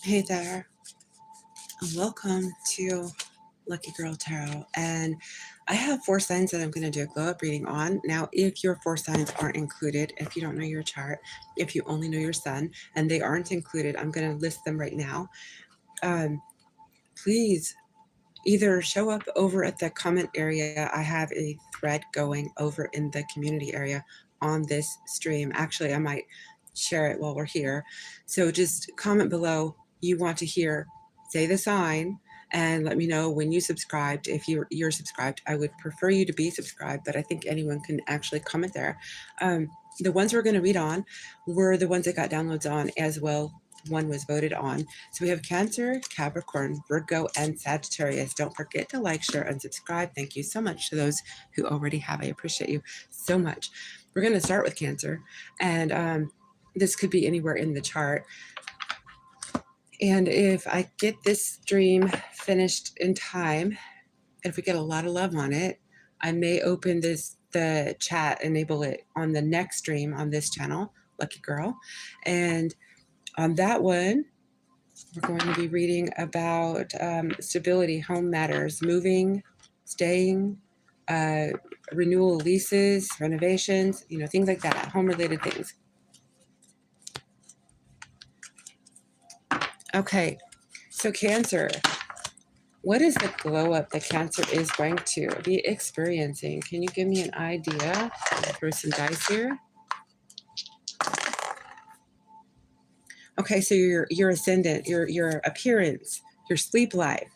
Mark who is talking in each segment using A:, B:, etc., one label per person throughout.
A: Hey there, and welcome to Lucky Girl Tarot. And I have 4 signs that I'm going to do a glow up reading on. Now, if your 4 signs aren't included, if you don't know your chart, if you only know your sun, and they aren't included, I'm going to list them right now. Please either show up over at the comment area. I have a thread going over in the community area on this stream. Actually, I might share it while we're here. So just comment below you want to hear, say the sign, and let me know when you subscribed. If you're subscribed, I would prefer you to be subscribed, but I think anyone can actually comment there. The ones we're going to read on were the ones that got downloads on as well. One was voted on. So we have Cancer, Capricorn, Virgo, and Sagittarius. Don't forget to like, share, and subscribe. Thank you so much to those who already have. I appreciate you so much. We're going to start with Cancer, and this could be anywhere in the chart. And if I get this stream finished in time, if we get a lot of love on it, I may open the chat, enable it on the next stream on this channel, Lucky Girl. And on that one, we're going to be reading about stability, home matters, moving, staying, renewal leases, renovations, things like that, home-related things. Okay, so Cancer. What is the glow up that Cancer is going to be experiencing? Can you give me an idea? Throw some dice here. Okay, so your ascendant, your appearance, your sleep life.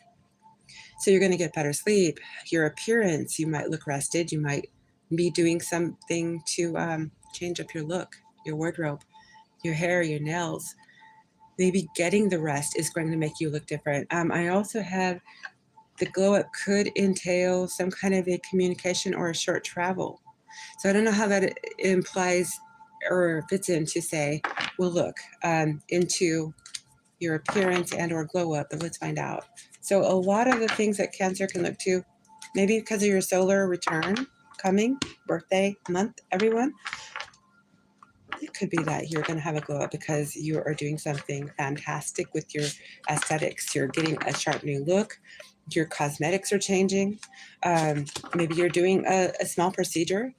A: So you're going to get better sleep. Your appearance, you might look rested. You might be doing something to change up your look, your wardrobe, your hair, your nails. Maybe getting the rest is going to make you look different. I also have the glow up could entail some kind of a communication or a short travel. So I don't know how that implies or fits into say, well, look into your appearance and or glow up, but let's find out. So a lot of the things that Cancer can look to, maybe because of your solar return coming, birthday month, everyone, it could be that you're going to have a glow up because you are doing something fantastic with your aesthetics. You're getting a sharp new look. Your cosmetics are changing. Maybe you're doing a small procedure.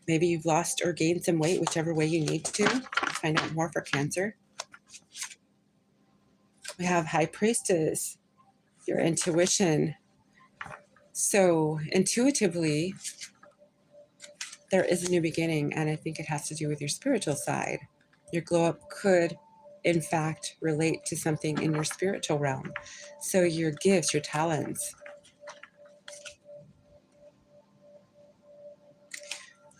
A: Maybe you've lost or gained some weight, whichever way you need to. Let's find out more for Cancer. We have High Priestess, your intuition. So intuitively, there is a new beginning, and I think it has to do with your spiritual side. Your glow up could, in fact, relate to something in your spiritual realm. So your gifts, your talents.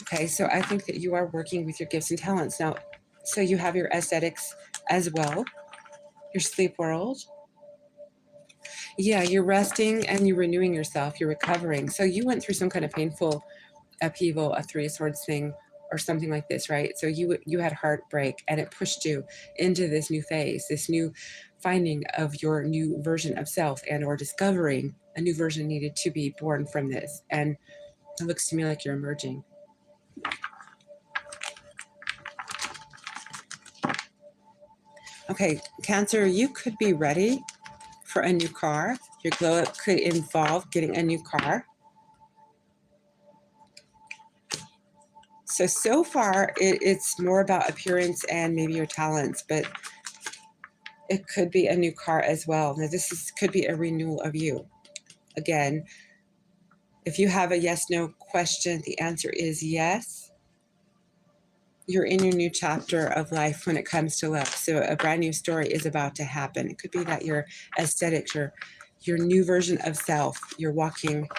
A: Okay, so I think that you are working with your gifts and talents. Now, so you have your aesthetics as well, your sleep world. Yeah, you're resting and you're renewing yourself, you're recovering. So you went through some kind of painful upheaval, a Three of Swords thing, or something like this, right? So you had heartbreak and it pushed you into this new phase, this new finding of your new version of self and or discovering a new version needed to be born from this. And it looks to me like you're emerging. Okay, Cancer, you could be ready for a new car. Your glow up could involve getting a new car. So far, it's more about appearance and maybe your talents, but it could be a new car as well. Now, could be a renewal of you. Again, if you have a yes-no question, the answer is yes. You're in your new chapter of life when it comes to love. So a brand new story is about to happen. It could be that your aesthetics, your new version of self, you're walking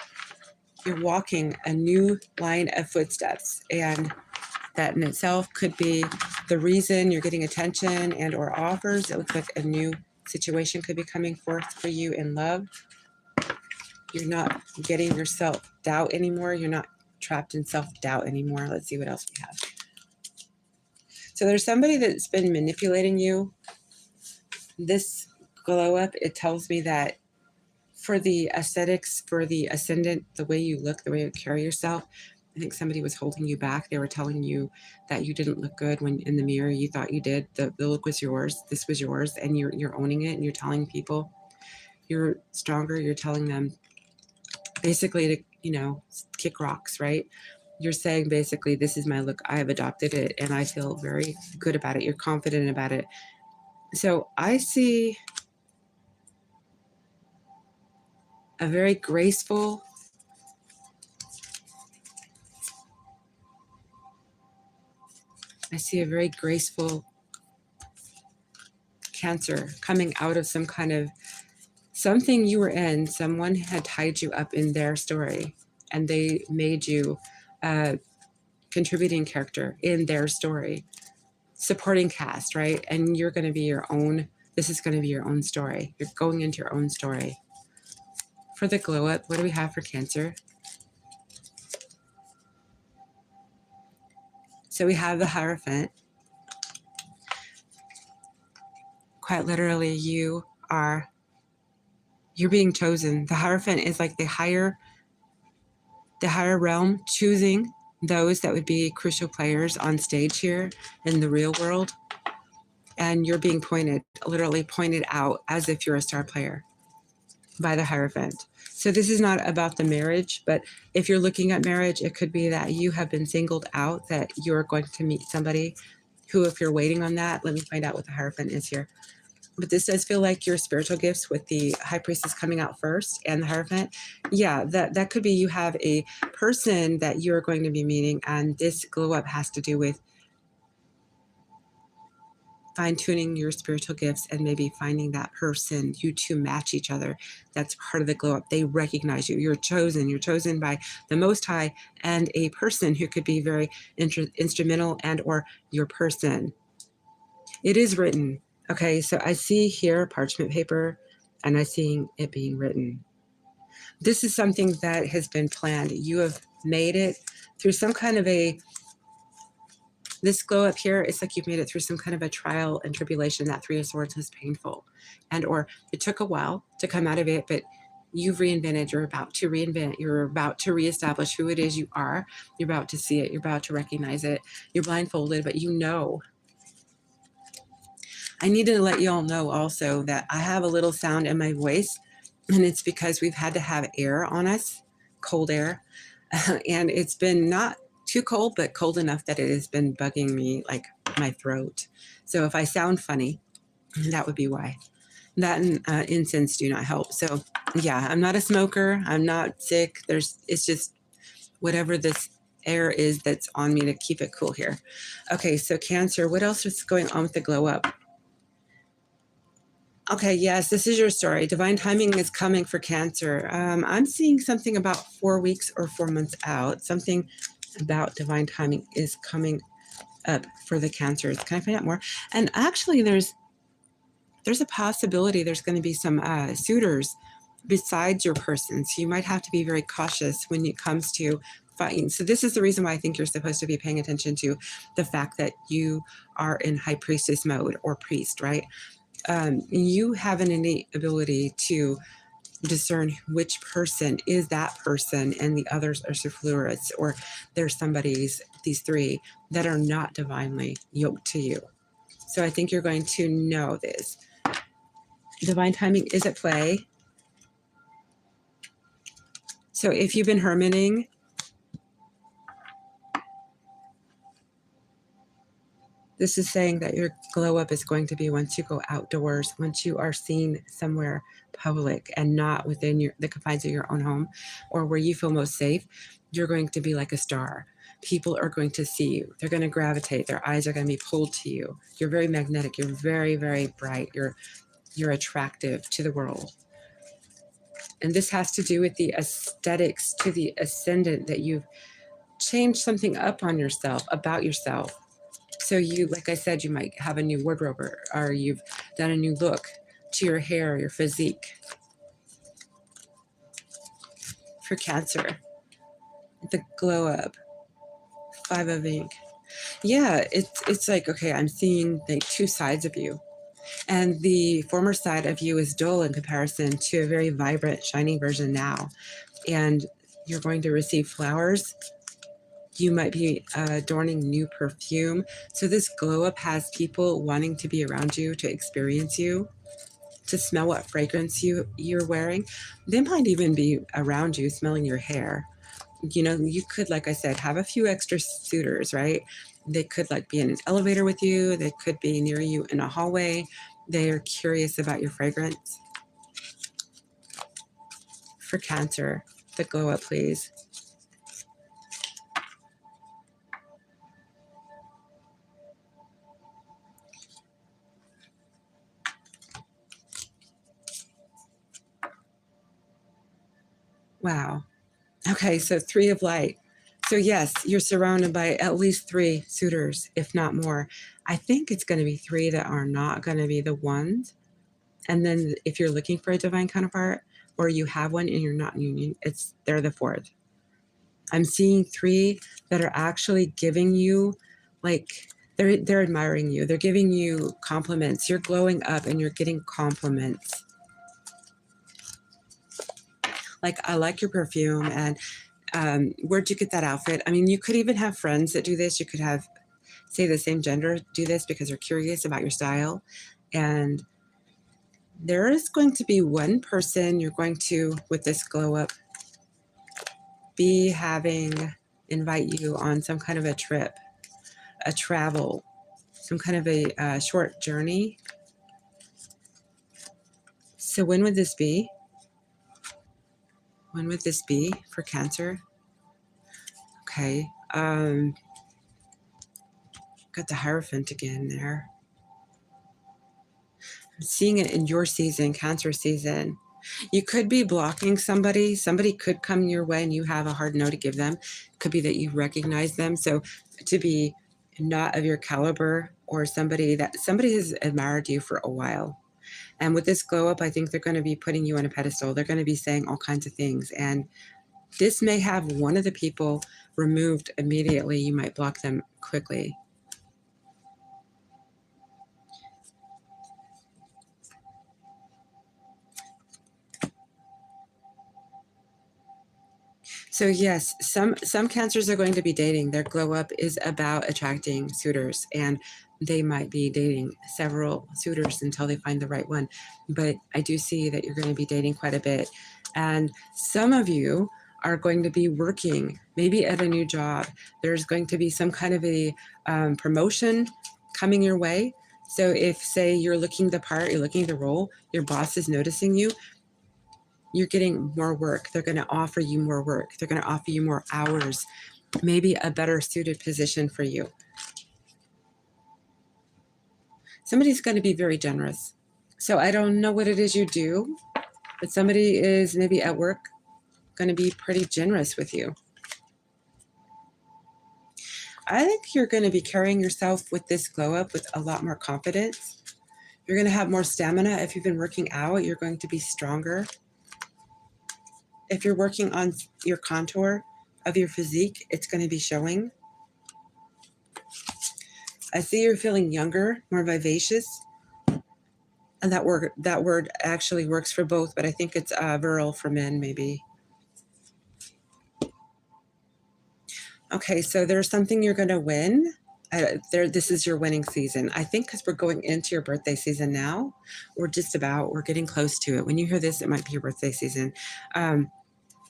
A: a new line of footsteps, and that in itself could be the reason you're getting attention and or offers. It looks like a new situation could be coming forth for you in love. You're not getting your self-doubt anymore. You're not trapped in self-doubt anymore. Let's see what else we have. So there's somebody that's been manipulating you. This glow up, it tells me that for the aesthetics, for the ascendant, the way you look, the way you carry yourself, I think somebody was holding you back. They were telling you that you didn't look good when in the mirror. You thought you did. The look was yours. This was yours, and you're owning it, and you're telling people you're stronger. You're telling them basically to, you know, kick rocks, right? You're saying basically, this is my look. I have adopted it, and I feel very good about it. You're confident about it. So I see a very graceful, Cancer coming out of some kind of something you were in. Someone had tied you up in their story, and they made you a contributing character in their story, supporting cast, right? And you're going to be your own. This is going to be your own story. You're going into your own story. For the glow up, what do we have for Cancer? So we have the Hierophant. Quite literally, you're being chosen. The Hierophant is like the higher realm choosing those that would be crucial players on stage here in the real world. And you're being literally pointed out as if you're a star player by the Hierophant. So this is not about the marriage, but if you're looking at marriage, it could be that you have been singled out, that you're going to meet somebody who, if you're waiting on that, let me find out what the Hierophant is here. But this does feel like your spiritual gifts with the High Priestess coming out first and the Hierophant. Yeah, that could be you have a person that you're going to be meeting, and this glow up has to do with fine-tuning your spiritual gifts and maybe finding that person. You two match each other. That's part of the glow up. They recognize you. You're chosen by the Most High and a person who could be very instrumental and or your person. It is written. Okay, so I see here parchment paper, and I see it being written. This is something that has been planned. You have made it through some kind of this glow up here, it's like you've made it through some kind of a trial and tribulation. That Three of Swords was painful, and or it took a while to come out of it, but you've reinvented. You're about to reinvent. You're about to reestablish who it is you are. You're about to see it. You're about to recognize it. You're blindfolded, but you know. I need to let you all know also that I have a little sound in my voice, and it's because we've had to have air on us, cold air, and it's been not too cold, but cold enough that it has been bugging me, like my throat. So if I sound funny, that would be why. That and incense do not help. So yeah, I'm not a smoker. I'm not sick. It's just whatever this air is that's on me to keep it cool here. Okay, so Cancer, what else is going on with the glow up? Okay, yes, this is your story. Divine timing is coming for Cancer. I'm seeing something about 4 weeks or 4 months out. Something about divine timing is coming up for the Cancers. Can I find out more? And actually, there's a possibility there's going to be some suitors besides your person. So you might have to be very cautious when it comes to fighting. So this is the reason why I think you're supposed to be paying attention to the fact that you are in High Priestess mode or priest, right? You have an innate ability to discern which person is that person and the others are superfluous, or there's these three that are not divinely yoked to you. So I think you're going to know this. Divine timing is at play. So if you've been hermiting, this is saying that your glow up is going to be once you go outdoors, once you are seen somewhere public and not within the confines of your own home or where you feel most safe. You're going to be like a star. People are going to see you. They're going to gravitate. Their eyes are going to be pulled to you. You're very magnetic. You're very, very bright. You're attractive to the world. And this has to do with the aesthetics to the ascendant, that you've changed something up on yourself, about yourself. So you, like I said, you might have a new wardrobe, or you've done a new look to your hair, your physique. For Cancer, the glow up, 5 of ink. Yeah, it's like, okay, I'm seeing the two sides of you. And the former side of you is dull in comparison to a very vibrant, shining version now. And you're going to receive flowers You might be adorning new perfume. So this glow up has people wanting to be around you, to experience you, to smell what fragrance you're wearing. They might even be around you smelling your hair. You know, you could, like I said, have a few extra suitors, right? They could like be in an elevator with you. They could be near you in a hallway. They are curious about your fragrance. For Cancer, the glow up, please. Wow. Okay, so 3 of light. So yes, you're surrounded by at least 3 suitors, if not more. I think it's going to be 3 that are not going to be the ones. And then if you're looking for a divine counterpart, or you have one and you're not in union, they're the 4th. I'm seeing 3 that are actually giving you, like, they're admiring you. They're giving you compliments. You're glowing up and you're getting compliments. Like, I like your perfume, and where'd you get that outfit? I mean, you could even have friends that do this. You could have, say, the same gender do this because they're curious about your style. And there is going to be one person you're going to, with this glow up, be having invite you on some kind of a trip, a travel, some kind of a short journey. So when would this be? When would this be for Cancer? Okay. Got the Hierophant again there. I'm seeing it in your season, Cancer season. You could be blocking somebody. Somebody could come your way and you have a hard no to give them. It could be that you recognize them. So to be not of your caliber, or somebody has admired you for a while. And with this glow up, I think they're going to be putting you on a pedestal. They're going to be saying all kinds of things. And this may have one of the people removed immediately. You might block them quickly. So yes, some Cancers are going to be dating. Their glow up is about attracting suitors, and they might be dating several suitors until they find the right one. But I do see that you're going to be dating quite a bit. And some of you are going to be working, maybe at a new job. There's going to be some kind of a promotion coming your way. So if, say, you're looking the part, you're looking the role, your boss is noticing you, you're getting more work. They're going to offer you more work. They're going to offer you more hours, maybe a better suited position for you. Somebody's going to be very generous. So I don't know what it is you do, but somebody is maybe at work going to be pretty generous with you. I think you're going to be carrying yourself with this glow up with a lot more confidence. You're going to have more stamina. If you've been working out, you're going to be stronger. If you're working on your contour of your physique, it's going to be showing. I see you're feeling younger, more vivacious. And that word actually works for both, but I think it's virile for men, maybe. Okay, so there's something you're going to win. This is your winning season. I think because we're going into your birthday season now. We're getting close to it. When you hear this, it might be your birthday season.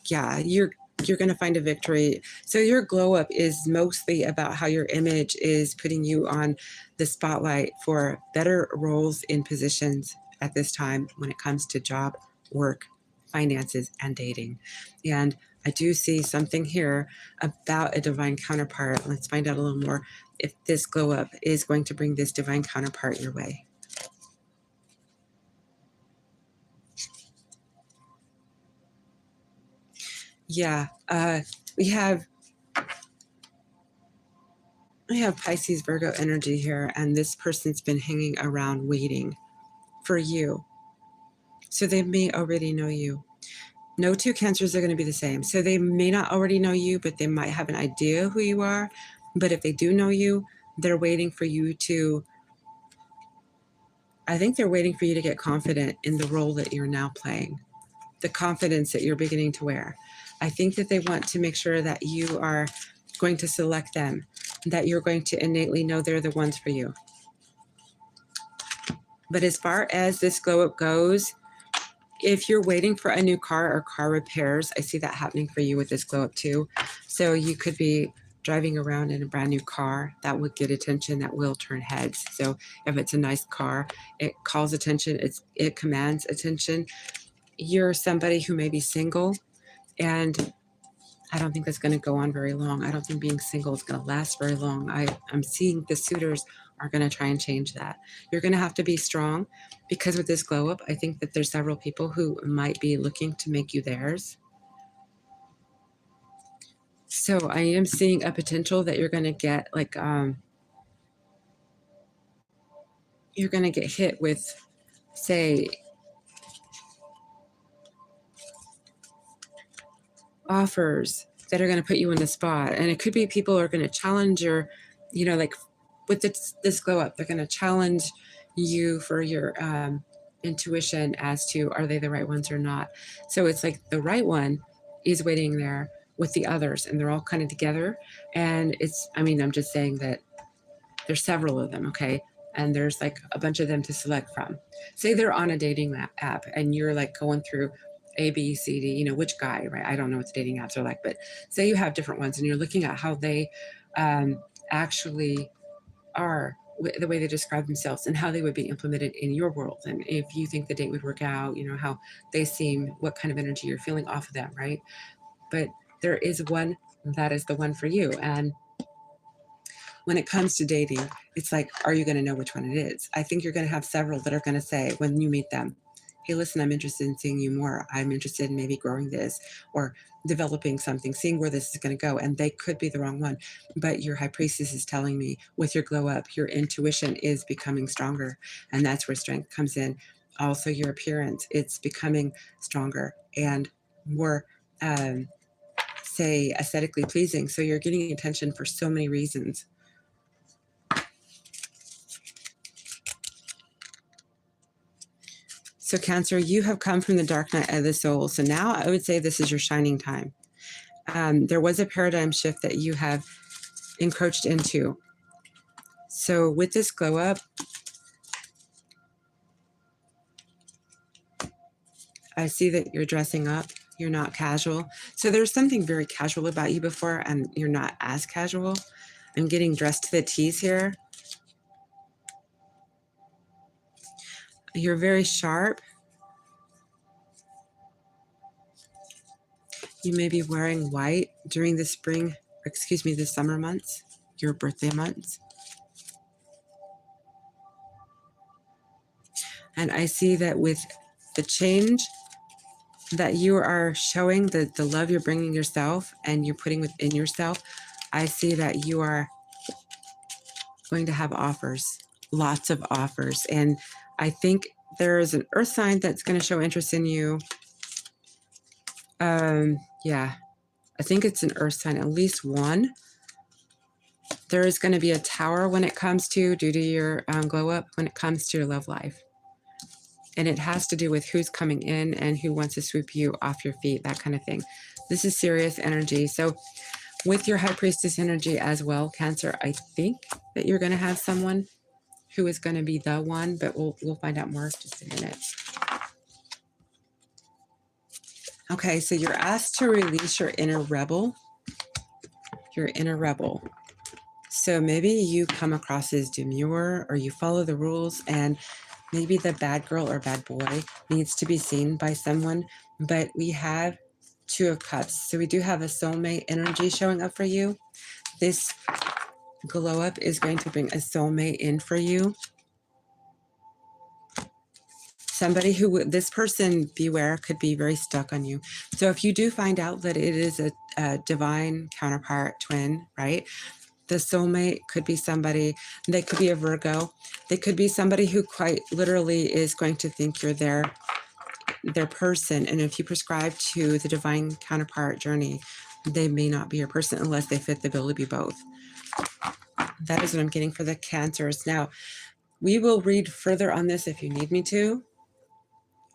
A: Yeah, you're going to find a victory. So your glow up is mostly about how your image is putting you on the spotlight for better roles in positions at this time when it comes to job, work, finances, and dating. And I do see something here about a divine counterpart. Let's find out a little more if this glow up is going to bring this divine counterpart your way. Yeah, we have Pisces, Virgo energy here, and this person's been hanging around waiting for you. So they may already know you. No two Cancers are going to be the same. So they may not already know you, but they might have an idea who you are. But if they do know you, they're waiting for you to, I think they're waiting for you to get confident in the role that you're now playing, the confidence that you're beginning to wear. I think that they want to make sure that you are going to select them, that you're going to innately know they're the ones for you. But as far as this glow up goes, if you're waiting for a new car or car repairs, I see that happening for you with this glow up too. So you could be driving around in a brand new car that would get attention, that will turn heads. So if it's a nice car, it calls attention, it commands attention. You're somebody who may be single, and I don't think that's going to go on very long. I don't think being single is going to last very long. I'm seeing the suitors are going to try and change that. You're going to have to be strong, because with this glow up, I think that there's several people who might be looking to make you theirs. So I am seeing a potential that you're going to get like, you're going to get hit with, say, offers that are going to put you in the spot. And it could be people are going to challenge your, you know, like with this glow up, they're going to challenge you for your intuition as to, are they the right ones or not? So it's like the right one is waiting there with the others, and they're all kind of together. And it's, I mean, I'm just saying that there's several of them, okay? And there's like a bunch of them to select from. Say they're on a dating app and you're like going through A, B, C, D, you know, which guy, right? I don't know what the dating apps are like, but say you have different ones and you're looking at how they actually are, the way they describe themselves and how they would be implemented in your world. And if you think the date would work out, you know, how they seem, what kind of energy you're feeling off of them, right? But there is one that is the one for you. And when it comes to dating, it's like, are you going to know which one it is? I think you're going to have several that are going to say when you meet them, hey, listen, I'm interested in seeing you more. I'm interested in maybe growing this or developing something, seeing where this is going to go. And they could be the wrong one. But your high priestess is telling me with your glow up, your intuition is becoming stronger. And that's where strength comes in. Also, your appearance, it's becoming stronger and more, say, aesthetically pleasing. So you're getting attention for so many reasons. So Cancer, you have come from the dark night of the soul. So now I would say this is your shining time. There was a paradigm shift that you have encroached into. So with this glow up, I see that you're dressing up. You're not casual. So there's something very casual about you before, and you're not as casual. I'm getting dressed to the T's here. You're very sharp. You may be wearing white during the spring, excuse me, the summer months, your birthday months. And I see that with the change that you are showing, the love you're bringing yourself and you're putting within yourself, I see that you are going to have offers, lots of offers. And I think there is an earth sign that's going to show interest in you. Yeah, I think it's an earth sign, at least one. There is going to be a tower when it comes to, due to your glow up, when it comes to your love life. And it has to do with who's coming in and who wants to swoop you off your feet, that kind of thing. This is serious energy. So with your high priestess energy as well, Cancer, I think that you're going to have someone who is going to be the one, but we'll find out more in just a minute. Okay, so you're asked to release your inner rebel. Your inner rebel. So maybe you come across as demure, or you follow the rules, and maybe the bad girl or bad boy needs to be seen by someone. But we have Two of Cups. So we do have a soulmate energy showing up for you. This glow up is going to bring a soulmate in for you. Somebody who, this person, beware, could be very stuck on you. So if you do find out that it is a divine counterpart twin, right? The soulmate could be somebody, they could be a Virgo. They could be somebody who quite literally is going to think you're their person. And if you prescribe to the divine counterpart journey, they may not be your person unless they fit the bill to be both. That is what I'm getting for the Cancers. Now, we will read further on this if you need me to.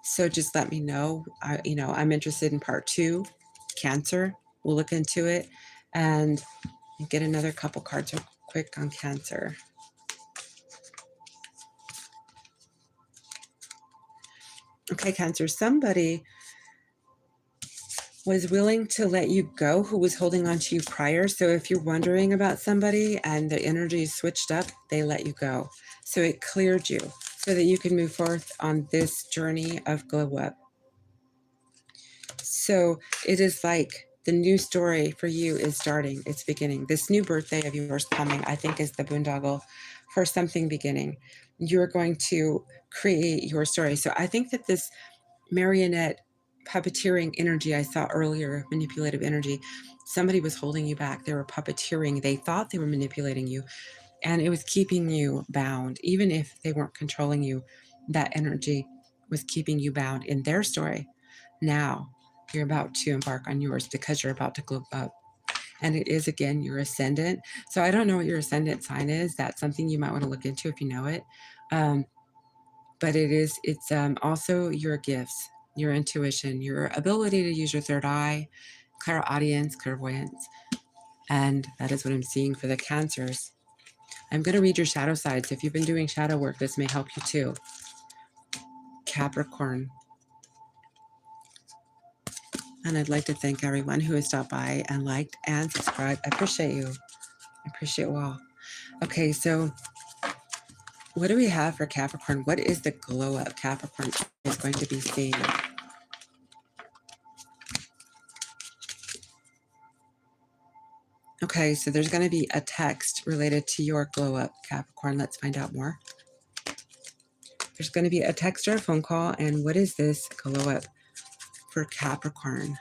A: So just let me know. I'm interested in part 2, Cancer. We'll look into it. And Get another couple cards real quick on Cancer. Okay, Cancer, somebody was willing to let you go who was holding on to you prior. So if you're wondering about somebody and the energy switched up, they let you go. So it cleared you so that you can move forth on this journey of glow up. So it is like the new story for you is starting. It's beginning. This new birthday of yours coming, I think, is the boondoggle for something beginning. You're going to create your story. So I think that this marionette puppeteering energy I saw earlier, manipulative energy, somebody was holding you back. They were puppeteering. They thought they were manipulating you, and it was keeping you bound. Even if they weren't controlling you, that energy was keeping you bound in their story. Now you're about to embark on yours because you're about to glow up. And it is, again, your ascendant. So I don't know what your ascendant sign is. That's something you might want to look into if you know it. But it's also your gifts, your intuition, your ability to use your third eye, clairaudience, clairvoyance. And that is what I'm seeing for the Cancers. I'm going to read your shadow side. So if you've been doing shadow work, this may help you too. Capricorn. And I'd like to thank everyone who has stopped by and liked and subscribed. I appreciate you. I appreciate you all. Okay, so what do we have for Capricorn? What is the glow up Capricorn is going to be seeing? Okay, so there's going to be a text related to your glow up Capricorn. Let's find out more. There's going to be a text or a phone call. And what is this glow up for Capricorn?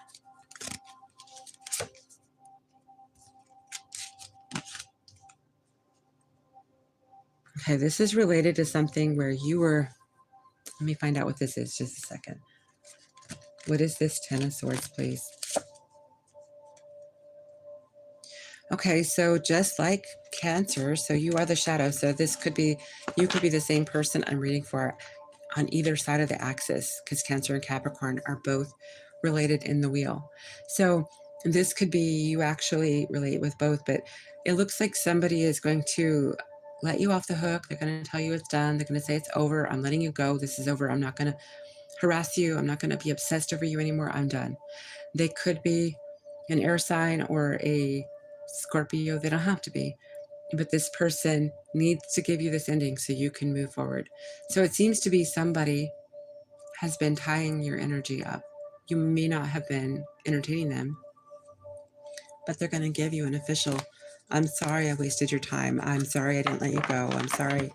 A: Okay, this is related to something where you were, let me find out what this is, just a second. What is this Ten of Swords, please? Okay, so just like Cancer, so you are the shadow. So this could be, you could be the same person I'm reading for on either side of the axis, because Cancer and Capricorn are both related in the wheel. So this could be you actually relate with both, but it looks like somebody is going to let you off the hook. They're going to tell you it's done. They're going to say it's over. I'm letting you go. This is over. I'm not going to harass you. I'm not going to be obsessed over you anymore. I'm done. They could be an air sign or a Scorpio. They don't have to be. But this person needs to give you this ending so you can move forward. So it seems to be somebody has been tying your energy up. You may not have been entertaining them, but they're going to give you an official, I'm sorry I wasted your time. I'm sorry I didn't let you go. I'm sorry.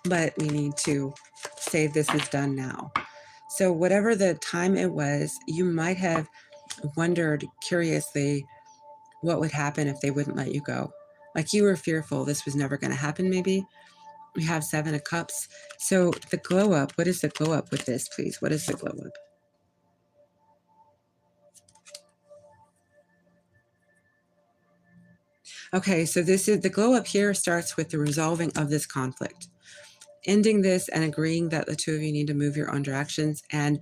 A: But we need to say this is done now. So whatever the time it was, you might have wondered curiously what would happen if they wouldn't let you go. Like you were fearful this was never going to happen, maybe. We have Seven of Cups. So the glow up, what is the glow up with this, please? What is the glow up? Okay, so this is the glow up here starts with the resolving of this conflict. Ending this and agreeing that the two of you need to move your own directions and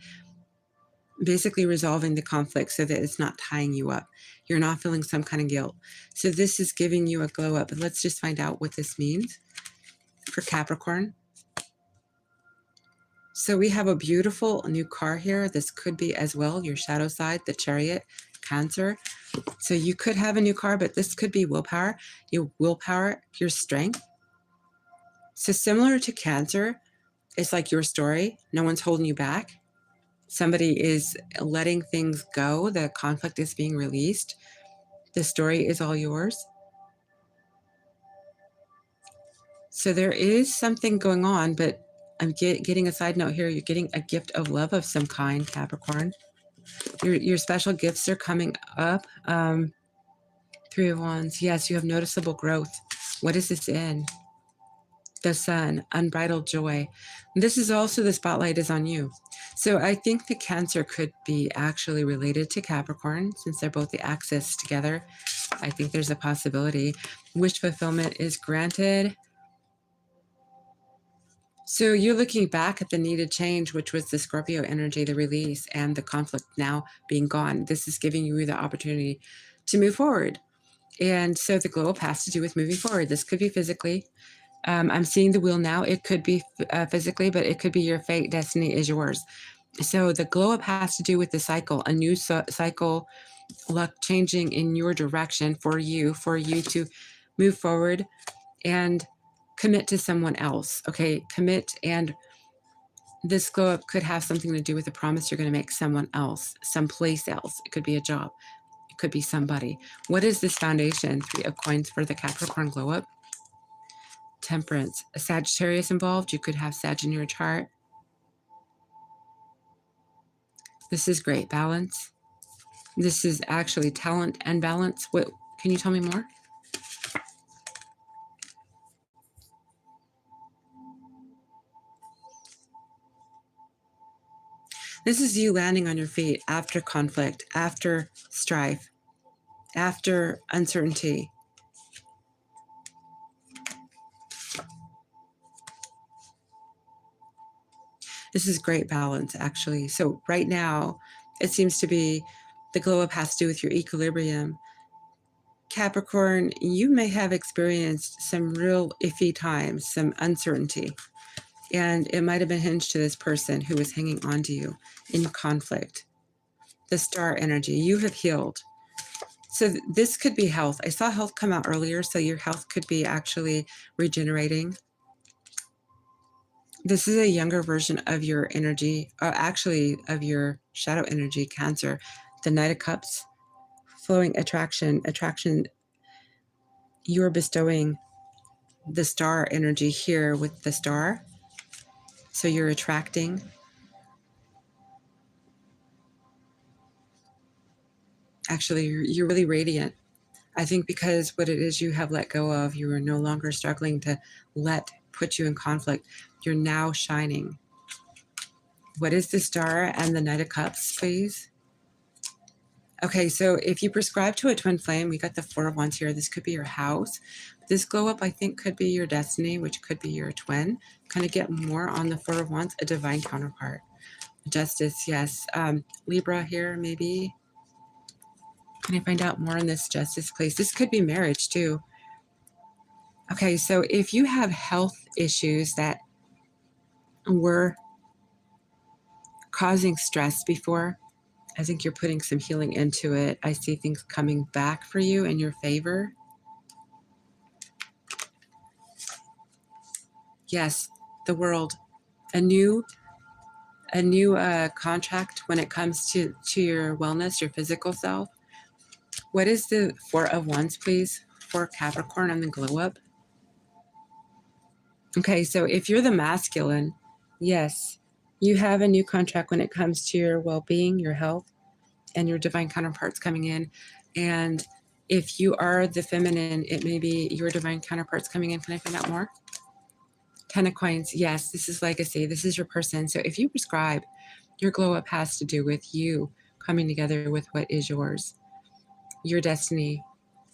A: basically resolving the conflict so that it's not tying you up. You're not feeling some kind of guilt. So this is giving you a glow up. And let's just find out what this means for Capricorn. So we have a beautiful new car here. This could be as well your shadow side, the Chariot, Cancer. So you could have a new car, but this could be willpower, your strength. So similar to Cancer, it's like your story. No one's holding you back. Somebody is letting things go. The conflict is being released. The story is all yours. So there is something going on, but I'm getting a side note here. You're getting a gift of love of some kind, Capricorn. Your special gifts are coming up. Three of Wands. Yes, you have noticeable growth. What is this in? The Sun, unbridled joy. This is also the spotlight is on you. So I think the Cancer could be actually related to Capricorn since they're both the axis together. I think there's a possibility. Wish fulfillment is granted. So you're looking back at the needed change, which was the Scorpio energy, the release and the conflict now being gone. This is giving you the opportunity to move forward. And so the glow up has to do with moving forward. This could be physically. I'm seeing the wheel now. It could be physically, but it could be your fate. Destiny is yours. So the glow up has to do with the cycle, a new cycle, luck changing in your direction for you to move forward and commit to someone else. Okay, commit. And this glow up could have something to do with a promise you're going to make someone else, someplace else. It could be a job. It could be somebody. What is this foundation? 3 of coins for the Capricorn glow up. Temperance. A Sagittarius involved. You could have Sag in your chart. This is great. Balance. This is actually talent and balance. What can you tell me more? This is you landing on your feet after conflict, after strife, after uncertainty. This is great balance, actually. So right now, it seems to be the glow up has to do with your equilibrium. Capricorn, you may have experienced some real iffy times, some uncertainty, and it might have been hinged to this person who was hanging on to you in conflict. The star energy, you have healed. So this could be health. I saw health come out earlier, so your health could be actually regenerating. This is a younger version of your energy, or actually of your shadow energy, Cancer. The Knight of Cups, flowing attraction. You're bestowing the star energy here with the star. So you're attracting. Actually, you're really radiant. I think because what it is you have let go of, you are no longer struggling to put you in conflict. You're now shining. What is the star and the Knight of Cups, please? Okay, so if you prescribe to a twin flame, we got the 4 of Wands here. This could be your house. This glow up, I think, could be your destiny, which could be your twin. Kind of get more on the 4 of Wands, a divine counterpart. Justice, yes. Libra here, maybe. Can I find out more on this justice, please? This could be marriage, too. Okay, so if you have health issues that were causing stress before, I think you're putting some healing into it. I see things coming back for you in your favor. Yes, the world. A new contract when it comes to your wellness, your physical self. What is the 4 of Wands, please, for Capricorn on the glow up? Okay, so if you're the masculine, yes, you have a new contract when it comes to your well-being, your health, and your divine counterparts coming in. And if you are the feminine, it may be your divine counterparts coming in. Can I find out more? 10 of Coins. Yes, this is legacy. This is your person. So if you prescribe, your glow up has to do with you coming together with what is yours, your destiny.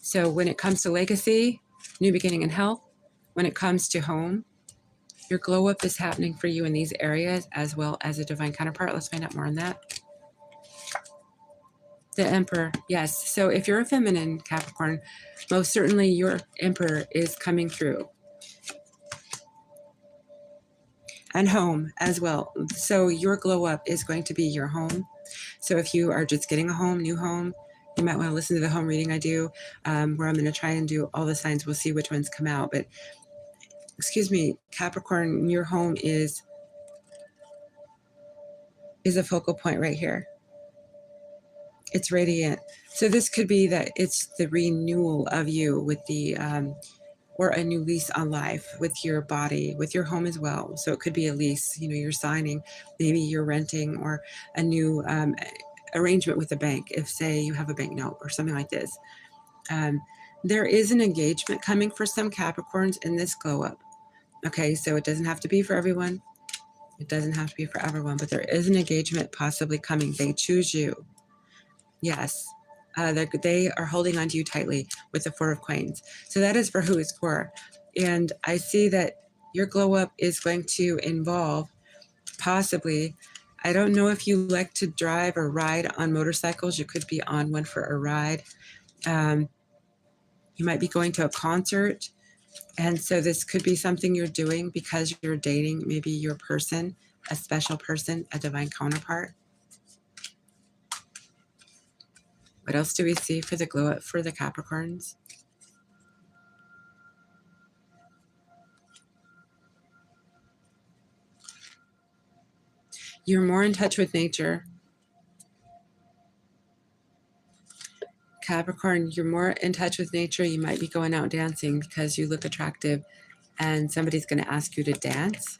A: So when it comes to legacy, new beginning in health, when it comes to home, your glow up is happening for you in these areas as well as a divine counterpart. Let's find out more on that. The Emperor, yes. So if you're a feminine Capricorn, most certainly your Emperor is coming through. And home as well. So your glow up is going to be your home. So if you are just getting a home, new home, you might want to listen to the home reading I do, where I'm going to try and do all the signs. We'll see which ones come out. But excuse me, Capricorn, your home is a focal point right here. It's radiant. So this could be that it's the renewal of you with the, or a new lease on life with your body, with your home as well. So it could be a lease, you're signing, maybe you're renting, or a new arrangement with a bank. If say you have a bank note or something like this. There is an engagement coming for some Capricorns in this glow up. Okay, so it doesn't have to be for everyone. It doesn't have to be for everyone, but there is an engagement possibly coming. They choose you. Yes, they are holding on to you tightly with the 4 of Coins. So that is for who it's for. And I see that your glow up is going to involve possibly, I don't know if you like to drive or ride on motorcycles. You could be on one for a ride. You might be going to a concert. And so this could be something you're doing because you're dating maybe your person, a special person, a divine counterpart. What else do we see for the glow up for the Capricorns? You're more in touch with nature. Capricorn, you're more in touch with nature. You might be going out dancing because you look attractive and somebody's going to ask you to dance.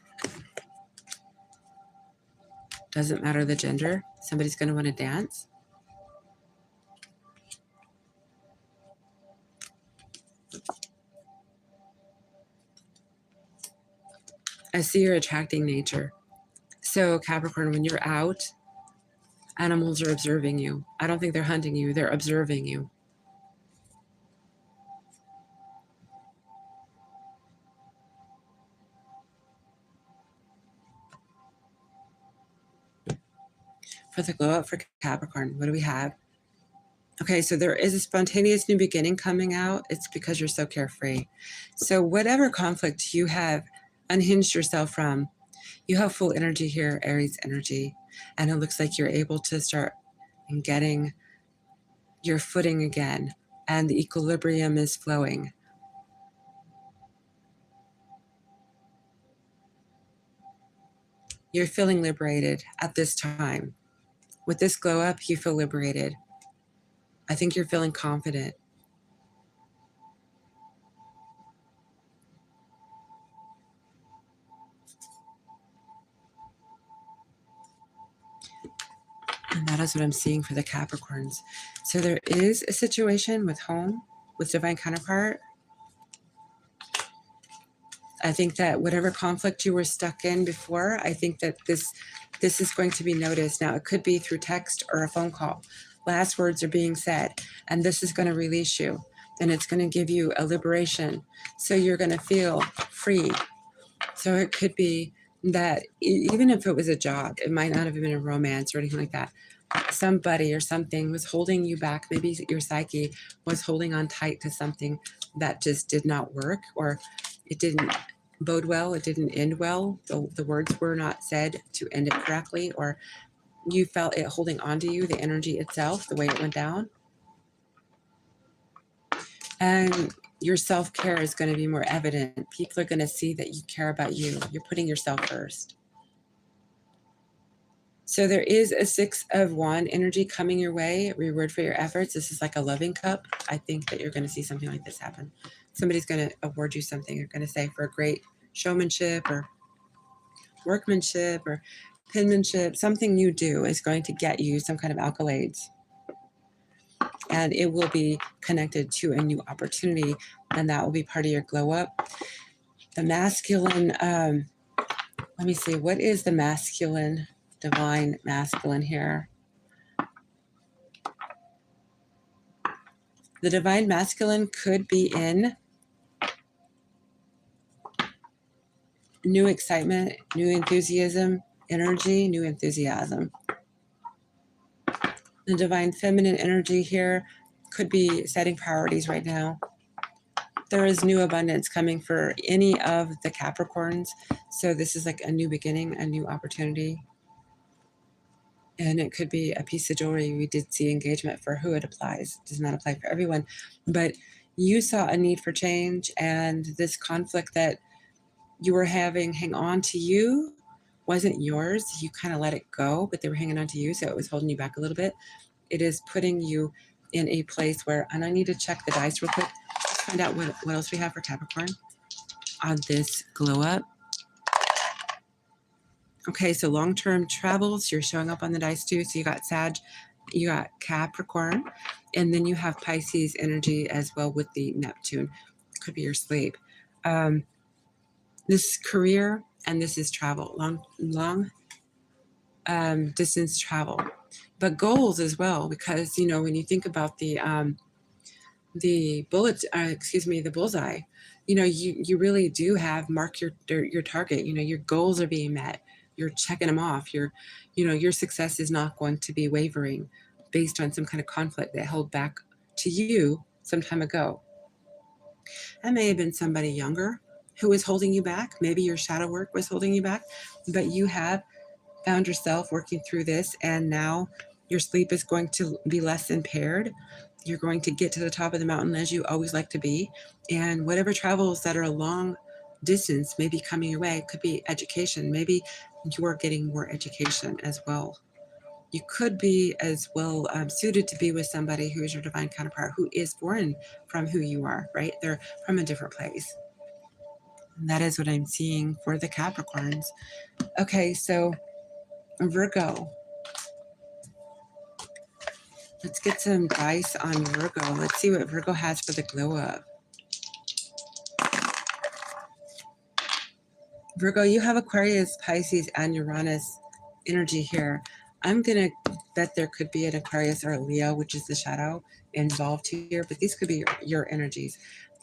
A: Doesn't matter the gender. Somebody's going to want to dance. I see you're attracting nature. So Capricorn, when you're out, animals are observing you. I don't think they're hunting you. They're observing you. For the glow up for Capricorn, what do we have? Okay, so there is a spontaneous new beginning coming out. It's because you're so carefree. So whatever conflict you have unhinged yourself from, you have full energy here, Aries energy. And it looks like you're able to start getting your footing again. And the equilibrium is flowing. You're feeling liberated at this time. With this glow up, you feel liberated. I think you're feeling confident. And that is what I'm seeing for the Capricorns. So there is a situation with home, with divine counterpart. I think that whatever conflict you were stuck in before, I think that this is going to be noticed. Now, it could be through text or a phone call. Last words are being said, and this is going to release you, and it's going to give you a liberation. So you're going to feel free. So it could be that even if it was a job, it might not have been a romance or anything like that. Somebody or something was holding you back. Maybe your psyche was holding on tight to something that just did not work, or it didn't bode well, it didn't end well. The words were not said to end it correctly, or you felt it holding on to you, the energy itself, the way it went down. And your self-care is going to be more evident. People are going to see that you care about you. You're putting yourself first. So there is a 6 of Wands energy coming your way, reward for your efforts. This is like a loving cup. I think that you're going to see something like this happen. Somebody's going to award you something. You're going to say for a great showmanship or workmanship or penmanship. Something you do is going to get you some kind of accolades. And it will be connected to a new opportunity, and that will be part of your glow up. The masculine, let me see, what is the masculine, divine masculine here? The divine masculine could be in new excitement, new enthusiasm, energy, new enthusiasm. The divine feminine energy here could be setting priorities right now. There is new abundance coming for any of the Capricorns. So this is like a new beginning, a new opportunity. And it could be a piece of jewelry. We did see engagement for who it applies. It does not apply for everyone. But you saw a need for change, and this conflict that you were having hang on to you wasn't yours. You kind of let it go, but they were hanging on to you, so it was holding you back a little bit. It is putting you in a place where, and I need to check the dice real quick, find out what else we have for Capricorn on this glow up. Okay, so long-term travels, you're showing up on the dice too. So you got Sag, you got Capricorn, and then you have Pisces energy as well with the Neptune. Could be your sleep. This career, and this is travel, long distance travel, but goals as well, because you know when you think about the bullseye, you know you really do have mark your target. You know your goals are being met. You're checking them off. Your success is not going to be wavering based on some kind of conflict that held back to you some time ago. That may have been somebody younger who was holding you back. Maybe your shadow work was holding you back, but you have found yourself working through this, and now your sleep is going to be less impaired. You're going to get to the top of the mountain as you always like to be, and whatever travels that are a long distance may be coming your way. It could be education. Maybe you are getting more education as well. You could be as well suited to be with somebody who is your divine counterpart, who is foreign from who you are, right? They're from a different place. And that is what I'm seeing for the Capricorns. Okay, so Virgo. Let's get some dice on Virgo. Let's see what Virgo has for the glow up. Virgo, you have Aquarius, Pisces, and Uranus energy here. I'm going to bet there could be an Aquarius or a Leo, which is the shadow, involved here, but these could be your energies.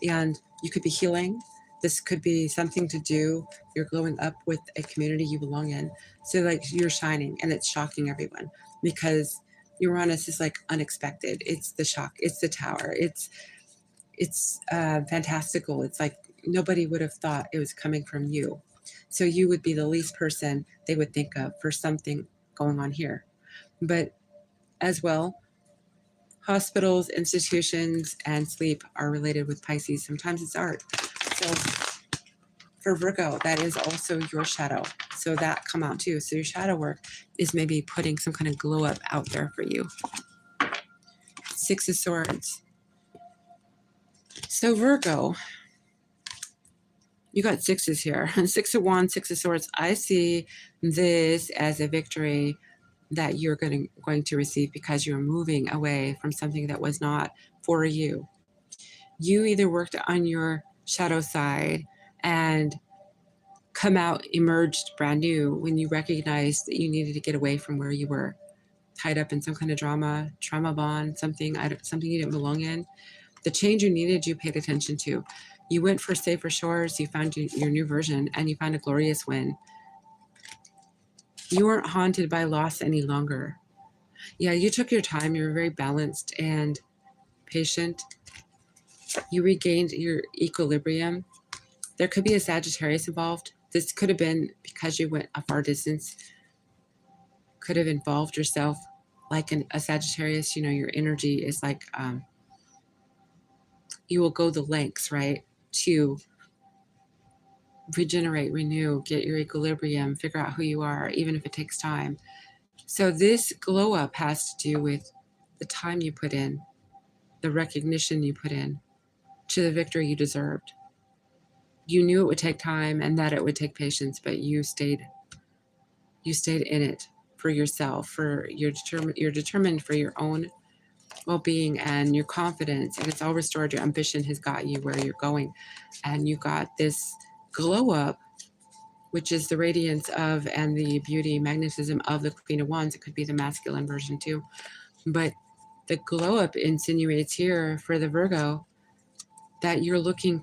A: And you could be healing. This could be something to do. You're glowing up with a community you belong in. So like you're shining and it's shocking everyone because Uranus is like unexpected. It's the shock. It's the tower. It's fantastical. It's like nobody would have thought it was coming from you. So you would be the least person they would think of for something going on here. But as well, hospitals, institutions, and sleep are related with Pisces. Sometimes it's art. So for Virgo, that is also your shadow. So that come out too. So your shadow work is maybe putting some kind of glow up out there for you. Six of Swords. So Virgo, you got sixes here. Six of Wands, Six of Swords. I see this as a victory that you're going to receive because you're moving away from something that was not for you. You either worked on your shadow side and come out emerged brand new when you recognized that you needed to get away from where you were tied up in some kind of trauma bond, something you didn't belong in. The change you needed, you paid attention to. You went for safer shores, you found your new version, and you found a glorious win. You weren't haunted by loss any longer. Yeah, you took your time. You were very balanced and patient. You regained your equilibrium. There could be a Sagittarius involved. This could have been because you went a far distance. Could have involved yourself like a Sagittarius. You know, your energy is like, you will go the lengths, right, to regenerate, renew, get your equilibrium, figure out who you are, even if it takes time. So this glow up has to do with the time you put in, the recognition you put in to the victory you deserved. You knew it would take time and that it would take patience, but you stayed in it for yourself, for you're determined for your own well-being and your confidence, and it's all restored. Your ambition has got you where you're going, and you got this glow up, which is the radiance of and the beauty, magnetism of the Queen of Wands. It could be the masculine version too, but the glow up insinuates here for the Virgo that you're looking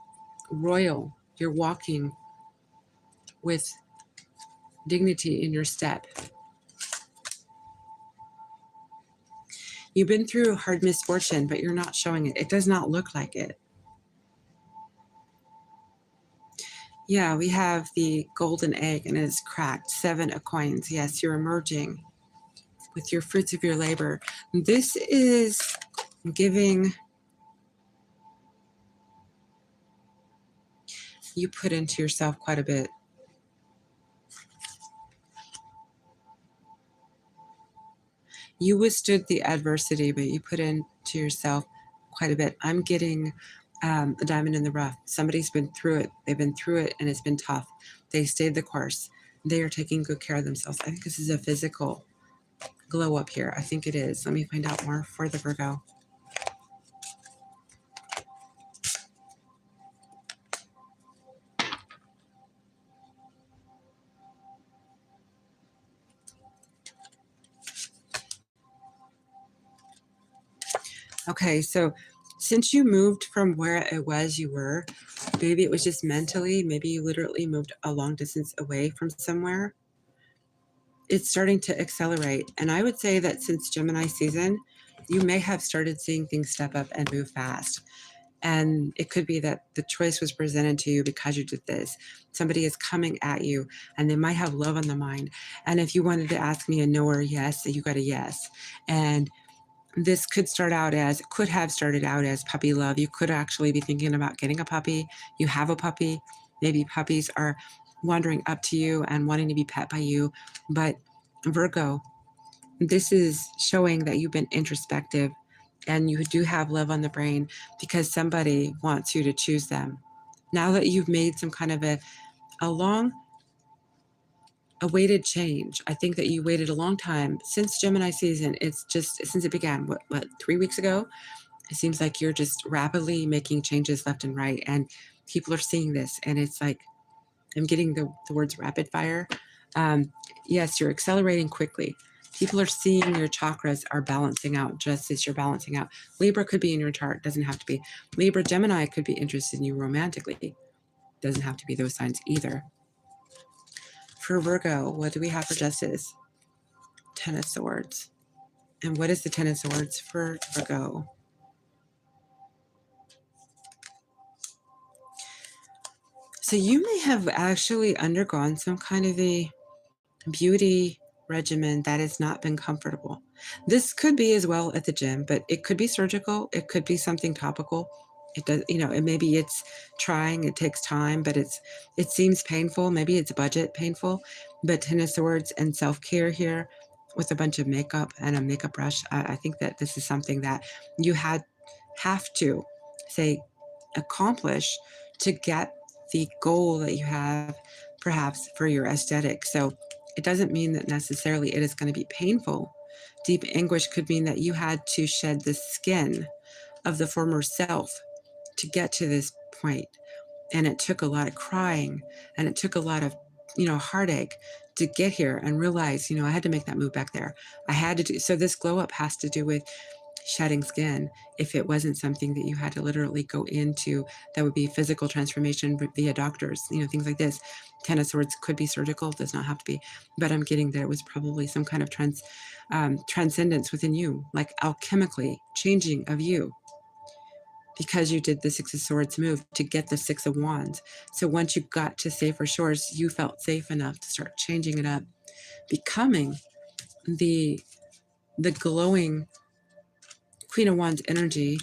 A: royal. You're walking with dignity in your step. You've been through hard misfortune, but you're not showing it. It does not look like it. Yeah, we have the golden egg and it's cracked. 7 of coins. Yes, you're emerging with your fruits of your labor. This is giving. You put into yourself quite a bit. You withstood the adversity, but you put into yourself quite a bit. I'm getting a diamond in the rough. Somebody's been through it. They've been through it and it's been tough. They stayed the course. They are taking good care of themselves. I think this is a physical glow up here. I think it is. Let me find out more for the Virgo. Okay, so since you moved from where it was you were, maybe it was just mentally, maybe you literally moved a long distance away from somewhere, it's starting to accelerate. And I would say that since Gemini season, you may have started seeing things step up and move fast. And it could be that the choice was presented to you because you did this. Somebody is coming at you and they might have love on the mind. And if you wanted to ask me a no or a yes, you got a yes. And this could have started out as puppy love. You could actually be thinking about getting a puppy. You have a puppy. Maybe puppies are wandering up to you and wanting to be pet by you. But Virgo, this is showing that you've been introspective and you do have love on the brain because somebody wants you to choose them. Now that you've made some kind of a long awaited change, I think that you waited a long time since Gemini season. It's just since it began, what 3 weeks ago? It seems like you're just rapidly making changes left and right, and people are seeing this, and it's like I'm getting the words rapid fire. Yes, you're accelerating quickly. People are seeing your chakras are balancing out just as you're balancing out. Libra could be in your chart, doesn't have to be. Libra, Gemini could be interested in you romantically. Doesn't have to be those signs either. For Virgo, what do we have for justice? Ten of Swords. And what is the Ten of Swords for Virgo? So you may have actually undergone some kind of a beauty regimen that has not been comfortable. This could be as well at the gym, but it could be surgical. It could be something topical. It does, maybe it's trying, it takes time, but it seems painful. Maybe it's budget painful, but Ten of Swords and self-care here with a bunch of makeup and a makeup brush. I think that this is something that you have to say accomplish to get the goal that you have perhaps for your aesthetic. So it doesn't mean that necessarily it is going to be painful. Deep anguish could mean that you had to shed the skin of the former self to get to this point. And it took a lot of crying and it took a lot of, heartache to get here and realize, I had to make that move back there. I had to do, so this glow up has to do with shedding skin. If it wasn't something that you had to literally go into, that would be physical transformation via doctors, things like this. Ten of Swords could be surgical, does not have to be, but I'm getting that it was probably some kind of transcendence within you, like alchemically changing of you, because you did the Six of Swords move to get the Six of Wands. So once you got to safer shores, you felt safe enough to start changing it up, becoming the glowing Queen of Wands energy,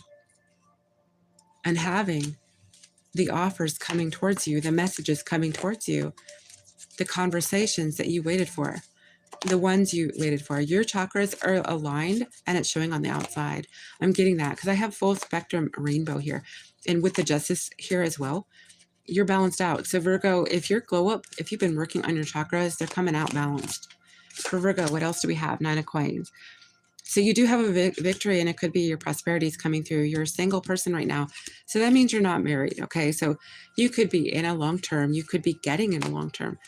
A: and having the offers coming towards you, the messages coming towards you, the conversations that you waited for, the ones you waited for. Your chakras are aligned and it's showing on the outside. I'm getting that because I have full spectrum rainbow here. And with the justice here as well, you're balanced out. So Virgo, if you're glow up, if you've been working on your chakras, they're coming out balanced. For Virgo, what else do we have? Nine of Coins. So you do have a victory, and it could be your prosperity is coming through. You're a single person right now. So that means you're not married, okay? So you could be in a long term. You could be getting in a long term.